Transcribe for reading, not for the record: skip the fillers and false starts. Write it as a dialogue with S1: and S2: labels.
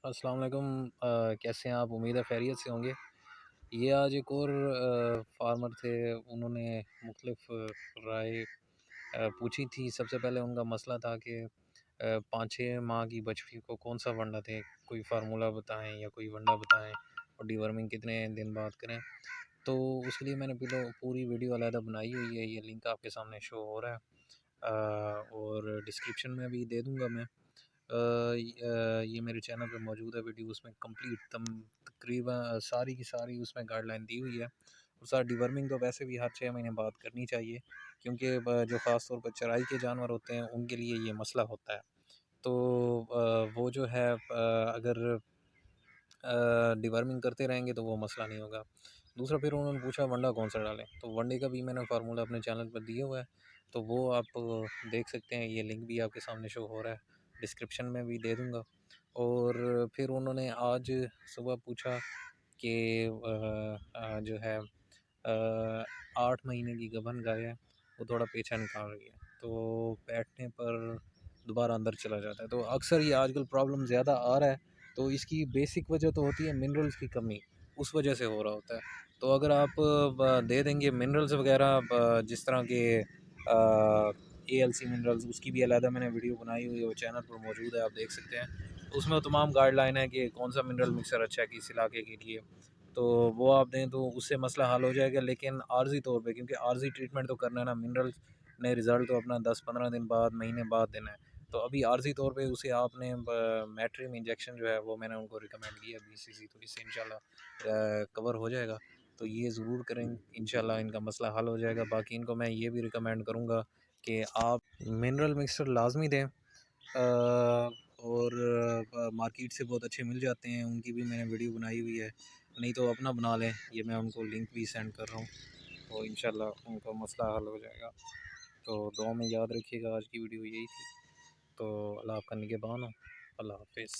S1: अस्सलाम वालेकुम। कैसे हैं आप? उम्मीद है खैरियत से होंगे। ये आज एक और फार्मर थे, उन्होंने मुख्तलिफ राय पूछी थी। सबसे पहले उनका मसला था कि 5-6 माह की बछड़ी को कौन सा वंडा दें, कोई फार्मूला बताएं या कोई वंडा बताएं, और डिवर्मिंग कितने दिन बाद करें। तो उसके लिए मैंने पूरी वीडियो अलहदा बनाई हुई है, ये लिंक आपके सामने शो हो रहा है और डिस्क्रिप्शन में भी दे दूँगा मैं। ये मेरे चैनल पे मौजूद है वीडियो, उसमें कंप्लीट तकरीबन सारी की सारी उसमें गाइडलाइन दी हुई है। और सर, डिवर्मिंग तो वैसे भी हर 6 महीने बाद करनी चाहिए, क्योंकि जो ख़ास तौर पर चराई के जानवर होते हैं उनके लिए ये मसला होता है। तो वो जो है अगर डिवर्मिंग करते रहेंगे तो वो मसला नहीं होगा। दूसरा, फिर उन्होंने पूछा वंडा कौन सा डालें, तो वनडे का भी मैंने फार्मूला अपने चैनल पर दिया हुआ है, तो वो आप देख सकते हैं। ये लिंक भी आपके सामने शो हो रहा है, डिस्क्रिप्शन में भी दे दूँगा। और फिर उन्होंने आज सुबह पूछा कि जो है 8 महीने की गबन गाय है, वो थोड़ा पेछा निकाल रही है, तो बैठने पर दोबारा अंदर चला जाता है। तो अक्सर ये आजकल प्रॉब्लम ज़्यादा आ रहा है, तो इसकी बेसिक वजह तो होती है मिनरल्स की कमी, उस वजह से हो रहा होता है। तो अगर आप दे देंगे मिनरल्स वगैरह, जिस तरह के एएलसी मिनरल्स, उसकी भी अलहदा मैंने वीडियो बनाई हुई है, वो चैनल पर मौजूद है, आप देख सकते हैं। उसमें तमाम गाइडलाइन है कि कौन सा मिनरल मिक्सर अच्छा है किस इलाके के लिए, तो वो आप दें तो उससे मसला हल हो जाएगा। लेकिन आर्जी तौर पे, क्योंकि आर्जी ट्रीटमेंट तो करना है ना, मिनरल्स ने रिज़ल्ट तो अपना 10-15 दिन बाद, महीने बाद देना है। तो अभी आर्जी तौर पे उसे आपने मैट्रिम इंजेक्शन जो है वो मैंने उनको रिकमेंड किया बीसीसी, तो इससे इंशाल्लाह कवर हो जाएगा। तो ये ज़रूर करें, इंशाल्लाह इनका मसला हल हो जाएगा। बाकी इनको मैं ये भी रिकमेंड करूँगा कि आप मिनरल मिक्सर लाजमी दें, और मार्केट से बहुत अच्छे मिल जाते हैं, उनकी भी मैंने वीडियो बनाई हुई है। नहीं तो अपना बना लें, ये मैं उनको लिंक भी सेंड कर रहा हूँ, तो इंशाल्लाह उनका मसला हल हो जाएगा। तो दुआ में याद रखिएगा। आज की वीडियो यही थी। तो अल्लाह आपका निगहबान हो। अल्लाह हाफिज़।